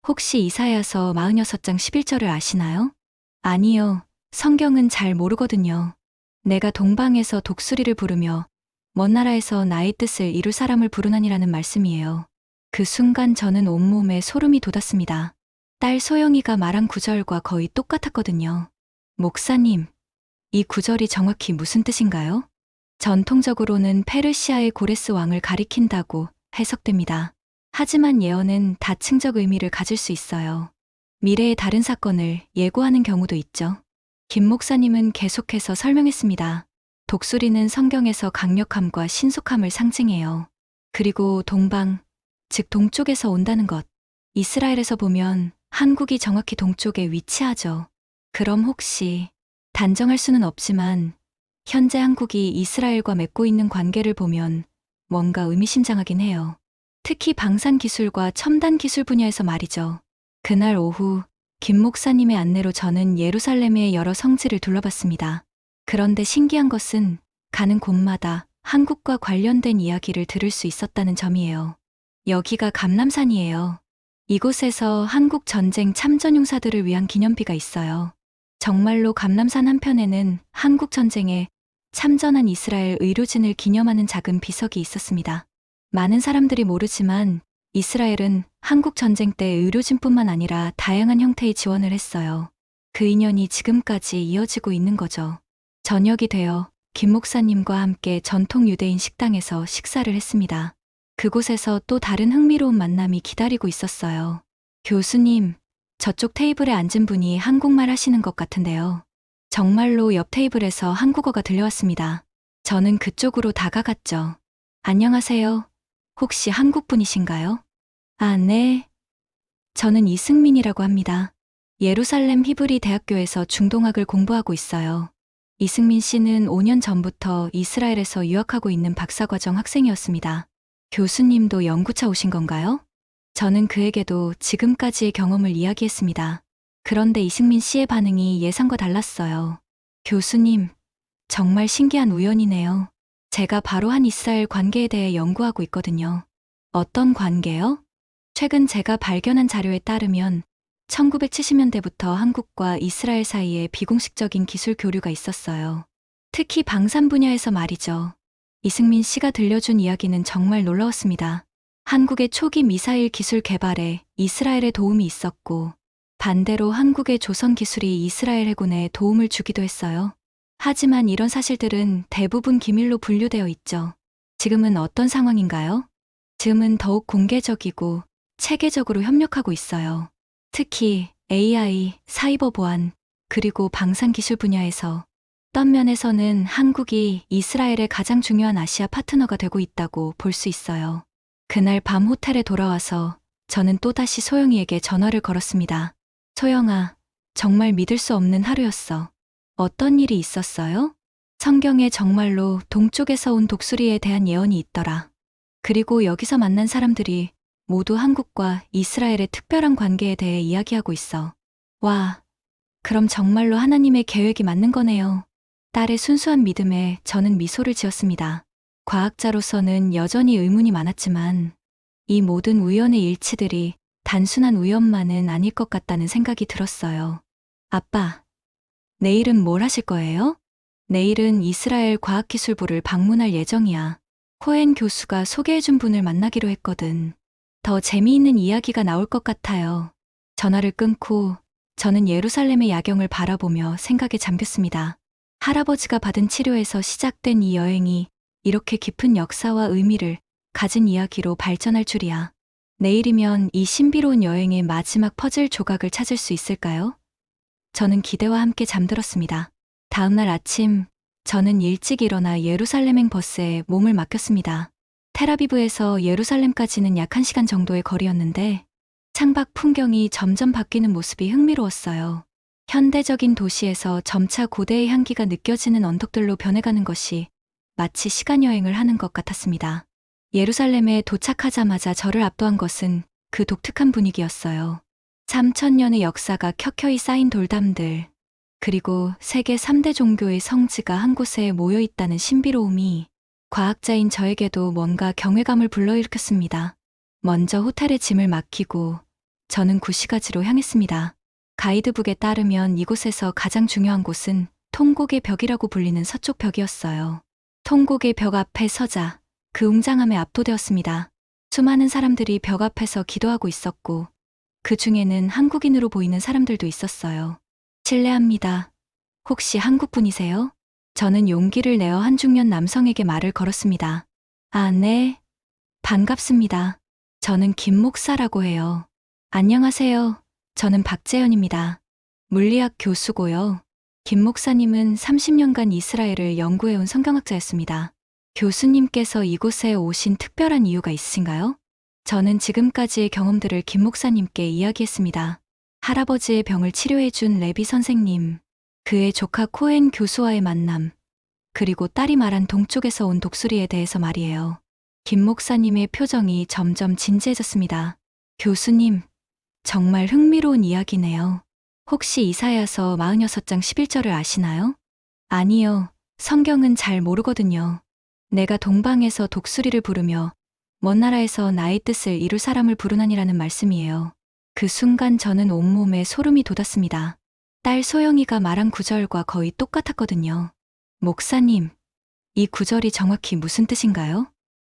혹시 이사야서 46장 11절을 아시나요? 아니요, 성경은 잘 모르거든요. 내가 동방에서 독수리를 부르며 먼 나라에서 나의 뜻을 이룰 사람을 부르나니라는 말씀이에요. 그 순간 저는 온몸에 소름이 돋았습니다. 딸 소영이가 말한 구절과 거의 똑같았거든요. 목사님, 이 구절이 정확히 무슨 뜻인가요? 전통적으로는 페르시아의 고레스 왕을 가리킨다고 해석됩니다. 하지만 예언은 다층적 의미를 가질 수 있어요. 미래의 다른 사건을 예고하는 경우도 있죠. 김 목사님은 계속해서 설명했습니다. 독수리는 성경에서 강력함과 신속함을 상징해요. 그리고 동방, 즉 동쪽에서 온다는 것. 이스라엘에서 보면 한국이 정확히 동쪽에 위치하죠. 그럼 혹시 단정할 수는 없지만 현재 한국이 이스라엘과 맺고 있는 관계를 보면 뭔가 의미심장하긴 해요. 특히 방산 기술과 첨단 기술 분야에서 말이죠. 그날 오후 김 목사님의 안내로 저는 예루살렘의 여러 성지를 둘러봤습니다. 그런데 신기한 것은 가는 곳마다 한국과 관련된 이야기를 들을 수 있었다는 점이에요. 여기가 감람산이에요. 이곳에서 한국 전쟁 참전용사들을 위한 기념비가 있어요. 정말로 감람산 한편에는 한국 전쟁에 참전한 이스라엘 의료진을 기념하는 작은 비석이 있었습니다. 많은 사람들이 모르지만 이스라엘은 한국 전쟁 때 의료진뿐만 아니라 다양한 형태의 지원을 했어요. 그 인연이 지금까지 이어지고 있는 거죠. 저녁이 되어 김 목사님과 함께 전통 유대인 식당에서 식사를 했습니다. 그곳에서 또 다른 흥미로운 만남이 기다리고 있었어요. 교수님, 저쪽 테이블에 앉은 분이 한국말 하시는 것 같은데요. 정말로 옆 테이블에서 한국어가 들려왔습니다. 저는 그쪽으로 다가갔죠. 안녕하세요. 혹시 한국 분이신가요? 아, 네. 저는 이승민이라고 합니다. 예루살렘 히브리 대학교에서 중동학을 공부하고 있어요. 이승민 씨는 5년 전부터 이스라엘에서 유학하고 있는 박사과정 학생이었습니다. 교수님도 연구차 오신 건가요? 저는 그에게도 지금까지의 경험을 이야기했습니다. 그런데 이승민 씨의 반응이 예상과 달랐어요. 교수님, 정말 신기한 우연이네요. 제가 바로 한 이스라엘 관계에 대해 연구하고 있거든요. 어떤 관계요? 최근 제가 발견한 자료에 따르면 1970년대부터 한국과 이스라엘 사이에 비공식적인 기술 교류가 있었어요. 특히 방산 분야에서 말이죠. 이승민 씨가 들려준 이야기는 정말 놀라웠습니다. 한국의 초기 미사일 기술 개발에 이스라엘의 도움이 있었고, 반대로 한국의 조선 기술이 이스라엘 해군에 도움을 주기도 했어요. 하지만 이런 사실들은 대부분 기밀로 분류되어 있죠. 지금은 어떤 상황인가요? 지금은 더욱 공개적이고 체계적으로 협력하고 있어요. 특히 AI, 사이버 보안, 그리고 방산 기술 분야에서 어떤 면에서는 한국이 이스라엘의 가장 중요한 아시아 파트너가 되고 있다고 볼 수 있어요. 그날 밤 호텔에 돌아와서 저는 또다시 소영이에게 전화를 걸었습니다. 소영아, 정말 믿을 수 없는 하루였어. 어떤 일이 있었어요? 성경에 정말로 동쪽에서 온 독수리에 대한 예언이 있더라. 그리고 여기서 만난 사람들이 모두 한국과 이스라엘의 특별한 관계에 대해 이야기하고 있어. 와, 그럼 정말로 하나님의 계획이 맞는 거네요. 딸의 순수한 믿음에 저는 미소를 지었습니다. 과학자로서는 여전히 의문이 많았지만 이 모든 우연의 일치들이 단순한 우연만은 아닐 것 같다는 생각이 들었어요. 아빠, 내일은 뭘 하실 거예요? 내일은 이스라엘 과학기술부를 방문할 예정이야. 코엔 교수가 소개해준 분을 만나기로 했거든. 더 재미있는 이야기가 나올 것 같아요. 전화를 끊고 저는 예루살렘의 야경을 바라보며 생각에 잠겼습니다. 할아버지가 받은 치료에서 시작된 이 여행이 이렇게 깊은 역사와 의미를 가진 이야기로 발전할 줄이야. 내일이면 이 신비로운 여행의 마지막 퍼즐 조각을 찾을 수 있을까요? 저는 기대와 함께 잠들었습니다. 다음날 아침, 저는 일찍 일어나 예루살렘행 버스에 몸을 맡겼습니다. 텔아비브에서 예루살렘까지는 약 1시간 정도의 거리였는데 창밖 풍경이 점점 바뀌는 모습이 흥미로웠어요. 현대적인 도시에서 점차 고대의 향기가 느껴지는 언덕들로 변해가는 것이 마치 시간여행을 하는 것 같았습니다. 예루살렘에 도착하자마자 저를 압도한 것은 그 독특한 분위기였어요. 3000년의 역사가 켜켜이 쌓인 돌담들, 그리고 세계 3대 종교의 성지가 한 곳에 모여 있다는 신비로움이 과학자인 저에게도 뭔가 경외감을 불러일으켰습니다. 먼저 호텔에 짐을 맡기고 저는 구시가지로 향했습니다. 가이드북에 따르면 이곳에서 가장 중요한 곳은 통곡의 벽이라고 불리는 서쪽 벽이었어요. 통곡의 벽 앞에 서자 그 웅장함에 압도되었습니다. 수많은 사람들이 벽 앞에서 기도하고 있었고 그 중에는 한국인으로 보이는 사람들도 있었어요. 실례합니다. 혹시 한국분이세요? 저는 용기를 내어 한 중년 남성에게 말을 걸었습니다. 아, 네. 반갑습니다. 저는 김 목사라고 해요. 안녕하세요. 저는 박재현입니다. 물리학 교수고요. 김 목사님은 30년간 이스라엘을 연구해온 성경학자였습니다. 교수님께서 이곳에 오신 특별한 이유가 있으신가요? 저는 지금까지의 경험들을 김 목사님께 이야기했습니다. 할아버지의 병을 치료해준 레비 선생님, 그의 조카 코엔 교수와의 만남, 그리고 딸이 말한 동쪽에서 온 독수리에 대해서 말이에요. 김 목사님의 표정이 점점 진지해졌습니다. 교수님, 정말 흥미로운 이야기네요. 혹시 이사야서 46장 11절을 아시나요? 아니요, 성경은 잘 모르거든요. 내가 동방에서 독수리를 부르며 먼 나라에서 나의 뜻을 이룰 사람을 부르나니라는 말씀이에요. 그 순간 저는 온몸에 소름이 돋았습니다. 딸 소영이가 말한 구절과 거의 똑같았거든요. 목사님, 이 구절이 정확히 무슨 뜻인가요?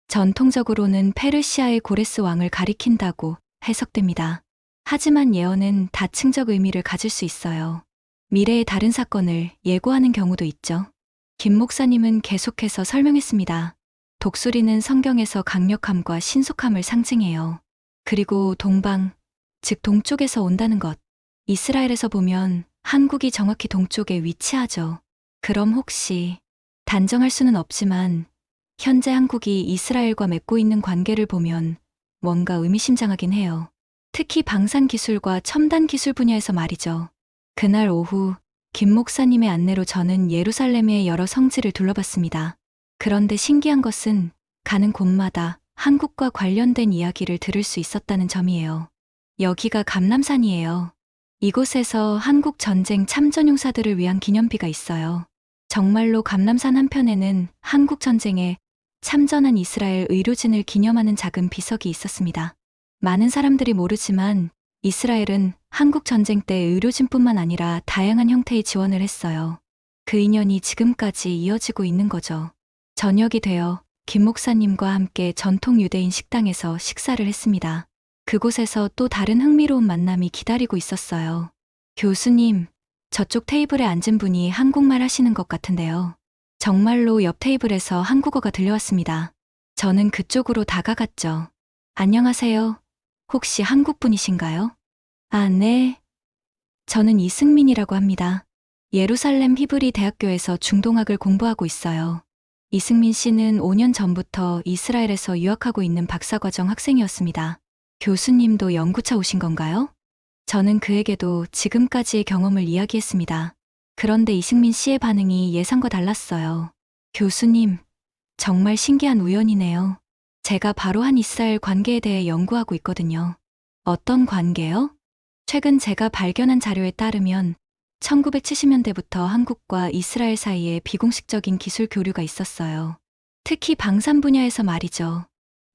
전통적으로는 페르시아의 고레스 왕을 가리킨다고 해석됩니다. 하지만 예언은 다층적 의미를 가질 수 있어요. 미래의 다른 사건을 예고하는 경우도 있죠. 김 목사님은 계속해서 설명했습니다. 독수리는 성경에서 강력함과 신속함을 상징해요. 그리고 동방, 즉 동쪽에서 온다는 것. 이스라엘에서 보면 한국이 정확히 동쪽에 위치하죠. 그럼 혹시 단정할 수는 없지만 현재 한국이 이스라엘과 맺고 있는 관계를 보면 뭔가 의미심장하긴 해요. 특히 방산 기술과 첨단 기술 분야에서 말이죠. 그날 오후 김 목사님의 안내로 저는 예루살렘의 여러 성지를 둘러봤습니다. 그런데 신기한 것은 가는 곳마다 한국과 관련된 이야기를 들을 수 있었다는 점이에요. 여기가 감람산이에요. 이곳에서 한국 전쟁 참전용사들을 위한 기념비가 있어요. 정말로 감람산 한편에는 한국 전쟁에 참전한 이스라엘 의료진을 기념하는 작은 비석이 있었습니다. 많은 사람들이 모르지만 이스라엘은 한국 전쟁 때 의료진뿐만 아니라 다양한 형태의 지원을 했어요. 그 인연이 지금까지 이어지고 있는 거죠. 저녁이 되어 김 목사님과 함께 전통 유대인 식당에서 식사를 했습니다. 그곳에서 또 다른 흥미로운 만남이 기다리고 있었어요. 교수님, 저쪽 테이블에 앉은 분이 한국말 하시는 것 같은데요. 정말로 옆 테이블에서 한국어가 들려왔습니다. 저는 그쪽으로 다가갔죠. 안녕하세요. 혹시 한국 분이신가요? 아, 네. 저는 이승민이라고 합니다. 예루살렘 히브리 대학교에서 중동학을 공부하고 있어요. 이승민 씨는 5년 전부터 이스라엘에서 유학하고 있는 박사과정 학생이었습니다. 교수님도 연구차 오신 건가요? 저는 그에게도 지금까지의 경험을 이야기했습니다. 그런데 이승민 씨의 반응이 예상과 달랐어요. 교수님, 정말 신기한 우연이네요. 제가 바로 한 이스라엘 관계에 대해 연구하고 있거든요. 어떤 관계요? 최근 제가 발견한 자료에 따르면 1970년대부터 한국과 이스라엘 사이에 비공식적인 기술 교류가 있었어요. 특히 방산 분야에서 말이죠.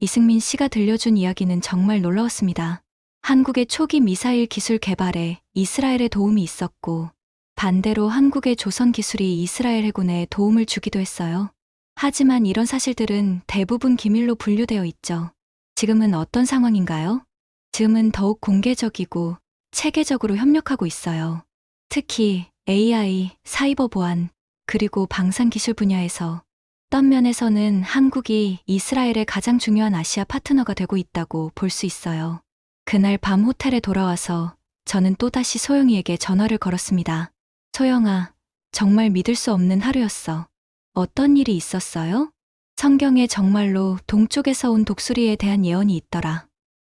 이승민 씨가 들려준 이야기는 정말 놀라웠습니다. 한국의 초기 미사일 기술 개발에 이스라엘의 도움이 있었고, 반대로 한국의 조선 기술이 이스라엘 해군에 도움을 주기도 했어요. 하지만 이런 사실들은 대부분 기밀로 분류되어 있죠. 지금은 어떤 상황인가요? 지금은 더욱 공개적이고 체계적으로 협력하고 있어요. 특히 AI, 사이버 보안, 그리고 방산 기술 분야에서 어떤 면에서는 한국이 이스라엘의 가장 중요한 아시아 파트너가 되고 있다고 볼 수 있어요. 그날 밤 호텔에 돌아와서 저는 또다시 소영이에게 전화를 걸었습니다. 소영아, 정말 믿을 수 없는 하루였어. 어떤 일이 있었어요? 성경에 정말로 동쪽에서 온 독수리에 대한 예언이 있더라.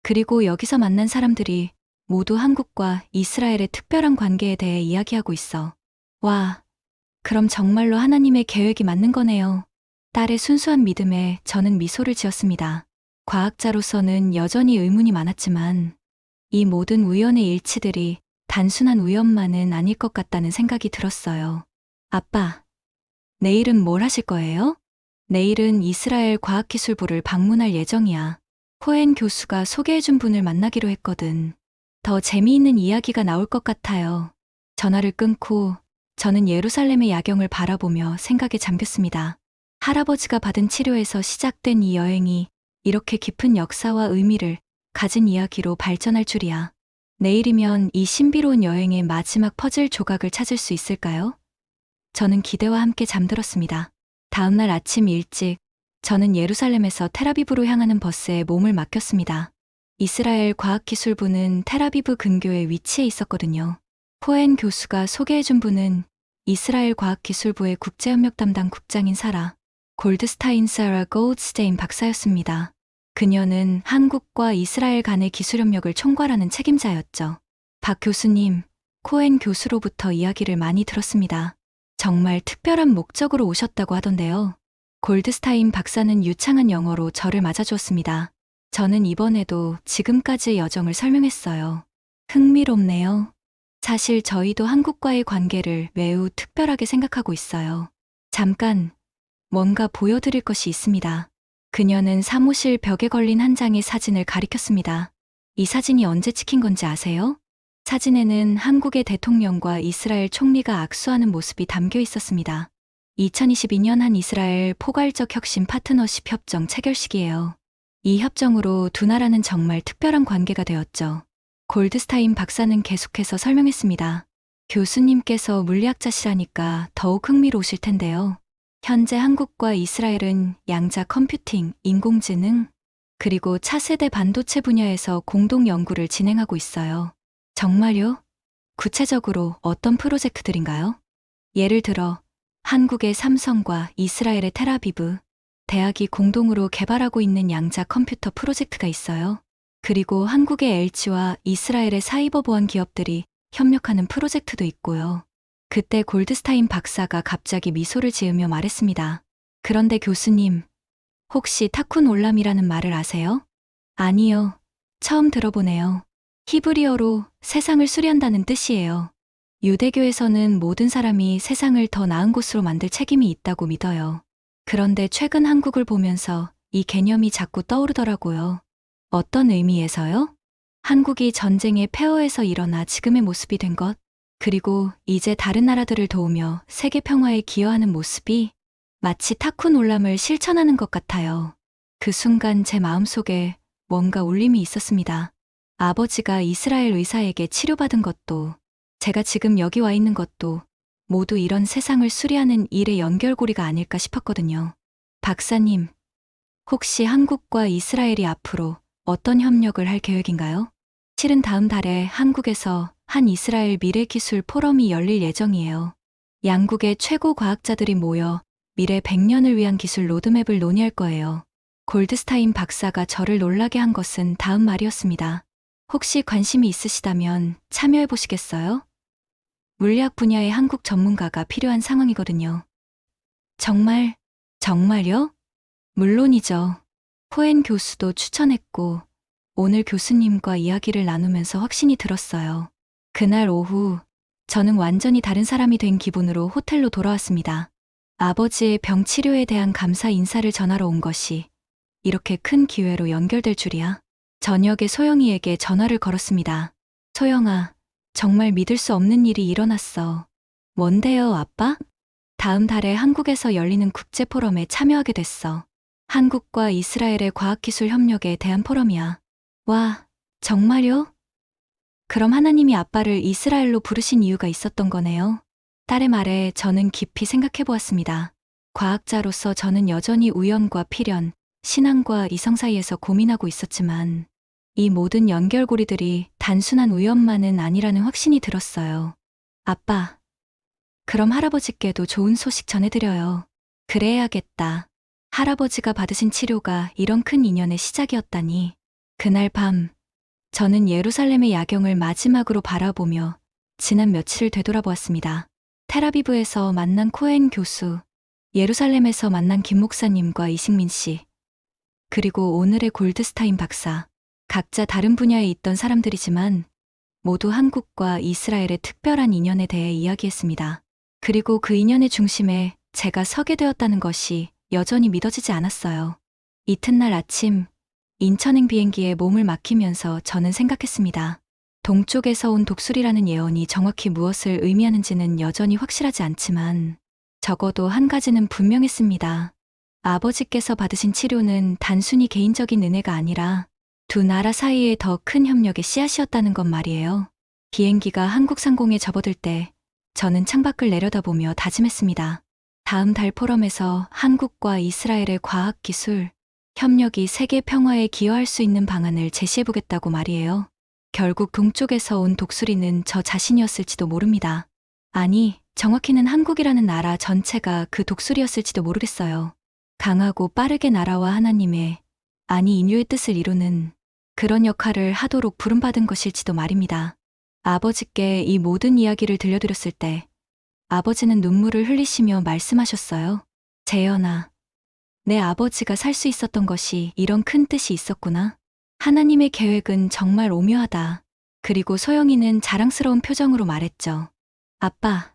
그리고 여기서 만난 사람들이 모두 한국과 이스라엘의 특별한 관계에 대해 이야기하고 있어. 와, 그럼 정말로 하나님의 계획이 맞는 거네요. 딸의 순수한 믿음에 저는 미소를 지었습니다. 과학자로서는 여전히 의문이 많았지만 이 모든 우연의 일치들이 단순한 우연만은 아닐 것 같다는 생각이 들었어요. 아빠, 내일은 뭘 하실 거예요? 내일은 이스라엘 과학기술부를 방문할 예정이야. 코엔 교수가 소개해준 분을 만나기로 했거든. 더 재미있는 이야기가 나올 것 같아요. 전화를 끊고 저는 예루살렘의 야경을 바라보며 생각에 잠겼습니다. 할아버지가 받은 치료에서 시작된 이 여행이 이렇게 깊은 역사와 의미를 가진 이야기로 발전할 줄이야. 내일이면 이 신비로운 여행의 마지막 퍼즐 조각을 찾을 수 있을까요? 저는 기대와 함께 잠들었습니다. 다음날 아침 일찍 저는 예루살렘에서 텔아비브로 향하는 버스에 몸을 맡겼습니다. 이스라엘 과학기술부는 텔아비브 근교에 위치해 있었거든요. 코엔 교수가 소개해준 분은 이스라엘 과학기술부의 국제협력 담당 국장인 사라 골드스테인 박사였습니다. 그녀는 한국과 이스라엘 간의 기술협력을 총괄하는 책임자였죠. 박 교수님, 코엔 교수로부터 이야기를 많이 들었습니다. 정말 특별한 목적으로 오셨다고 하던데요. 골드스타인 박사는 유창한 영어로 저를 맞아주었습니다. 저는 이번에도 지금까지의 여정을 설명했어요. 흥미롭네요. 사실 저희도 한국과의 관계를 매우 특별하게 생각하고 있어요. 잠깐, 뭔가 보여드릴 것이 있습니다. 그녀는 사무실 벽에 걸린 한 장의 사진을 가리켰습니다. 이 사진이 언제 찍힌 건지 아세요? 사진에는 한국의 대통령과 이스라엘 총리가 악수하는 모습이 담겨 있었습니다. 2022년 한 이스라엘 포괄적 혁신 파트너십 협정 체결식이에요. 이 협정으로 두 나라는 정말 특별한 관계가 되었죠. 골드스타인 박사는 계속해서 설명했습니다. 교수님께서 물리학자시라니까 더욱 흥미로우실 텐데요. 현재 한국과 이스라엘은 양자 컴퓨팅, 인공지능, 그리고 차세대 반도체 분야에서 공동 연구를 진행하고 있어요. 정말요? 구체적으로 어떤 프로젝트들인가요? 예를 들어 한국의 삼성과 이스라엘의 텔아비브, 대학이 공동으로 개발하고 있는 양자 컴퓨터 프로젝트가 있어요. 그리고 한국의 LG와 이스라엘의 사이버 보안 기업들이 협력하는 프로젝트도 있고요. 그때 골드스타인 박사가 갑자기 미소를 지으며 말했습니다. 그런데 교수님, 혹시 타쿤 올람이라는 말을 아세요? 아니요. 처음 들어보네요. 히브리어로 세상을 수리한다는 뜻이에요. 유대교에서는 모든 사람이 세상을 더 나은 곳으로 만들 책임이 있다고 믿어요. 그런데 최근 한국을 보면서 이 개념이 자꾸 떠오르더라고요. 어떤 의미에서요? 한국이 전쟁의 폐허에서 일어나 지금의 모습이 된 것, 그리고 이제 다른 나라들을 도우며 세계 평화에 기여하는 모습이 마치 타쿤 올람을 실천하는 것 같아요. 그 순간 제 마음속에 뭔가 울림이 있었습니다. 아버지가 이스라엘 의사에게 치료받은 것도, 제가 지금 여기 와 있는 것도 모두 이런 세상을 수리하는 일의 연결고리가 아닐까 싶었거든요. 박사님, 혹시 한국과 이스라엘이 앞으로 어떤 협력을 할 계획인가요? 실은 다음 달에 한국에서 한 이스라엘 미래기술 포럼이 열릴 예정이에요. 양국의 최고 과학자들이 모여 미래 100년을 위한 기술 로드맵을 논의할 거예요. 골드스타인 박사가 저를 놀라게 한 것은 다음 말이었습니다. 혹시 관심이 있으시다면 참여해 보시겠어요? 물리학 분야의 한국 전문가가 필요한 상황이거든요. 정말요? 물론이죠. 코엔 교수도 추천했고, 오늘 교수님과 이야기를 나누면서 확신이 들었어요. 그날 오후, 저는 완전히 다른 사람이 된 기분으로 호텔로 돌아왔습니다. 아버지의 병 치료에 대한 감사 인사를 전하러 온 것이 이렇게 큰 기회로 연결될 줄이야. 저녁에 소영이에게 전화를 걸었습니다. 소영아, 정말 믿을 수 없는 일이 일어났어. 뭔데요, 아빠? 다음 달에 한국에서 열리는 국제 포럼에 참여하게 됐어. 한국과 이스라엘의 과학기술 협력에 대한 포럼이야. 와, 정말요? 그럼 하나님이 아빠를 이스라엘로 부르신 이유가 있었던 거네요. 딸의 말에 저는 깊이 생각해 보았습니다. 과학자로서 저는 여전히 우연과 필연, 신앙과 이성 사이에서 고민하고 있었지만 이 모든 연결고리들이 단순한 우연만은 아니라는 확신이 들었어요. 아빠, 그럼 할아버지께도 좋은 소식 전해드려요. 그래야겠다. 할아버지가 받으신 치료가 이런 큰 인연의 시작이었다니. 그날 밤, 저는 예루살렘의 야경을 마지막으로 바라보며 지난 며칠을 되돌아보았습니다. 텔아비브에서 만난 코엔 교수, 예루살렘에서 만난 김 목사님과 이식민 씨, 그리고 오늘의 골드스타인 박사. 각자 다른 분야에 있던 사람들이지만 모두 한국과 이스라엘의 특별한 인연에 대해 이야기했습니다. 그리고 그 인연의 중심에 제가 서게 되었다는 것이 여전히 믿어지지 않았어요. 이튿날 아침, 인천행 비행기에 몸을 맡기면서 저는 생각했습니다. 동쪽에서 온 독수리라는 예언이 정확히 무엇을 의미하는지는 여전히 확실하지 않지만 적어도 한 가지는 분명했습니다. 아버지께서 받으신 치료는 단순히 개인적인 은혜가 아니라 두 나라 사이의 더 큰 협력의 씨앗이었다는 것 말이에요. 비행기가 한국 상공에 접어들 때 저는 창밖을 내려다보며 다짐했습니다. 다음 달 포럼에서 한국과 이스라엘의 과학기술, 협력이 세계 평화에 기여할 수 있는 방안을 제시해보겠다고 말이에요. 결국 동쪽에서 온 독수리는 저 자신이었을지도 모릅니다. 아니, 정확히는 한국이라는 나라 전체가 그 독수리였을지도 모르겠어요. 강하고 빠르게 날아와 하나님의, 아니 인류의 뜻을 이루는 그런 역할을 하도록 부름받은 것일지도 말입니다. 아버지께 이 모든 이야기를 들려드렸을 때 아버지는 눈물을 흘리시며 말씀하셨어요. 재현아, 내 아버지가 살 수 있었던 것이 이런 큰 뜻이 있었구나. 하나님의 계획은 정말 오묘하다. 그리고 소영이는 자랑스러운 표정으로 말했죠. 아빠,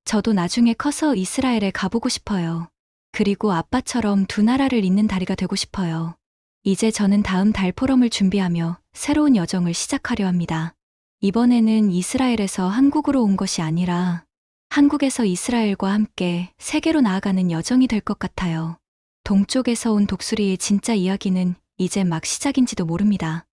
저도 나중에 커서 이스라엘에 가보고 싶어요. 그리고 아빠처럼 두 나라를 잇는 다리가 되고 싶어요. 이제 저는 다음 달 포럼을 준비하며 새로운 여정을 시작하려 합니다. 이번에는 이스라엘에서 한국으로 온 것이 아니라 한국에서 이스라엘과 함께 세계로 나아가는 여정이 될 것 같아요. 동쪽에서 온 독수리의 진짜 이야기는 이제 막 시작인지도 모릅니다.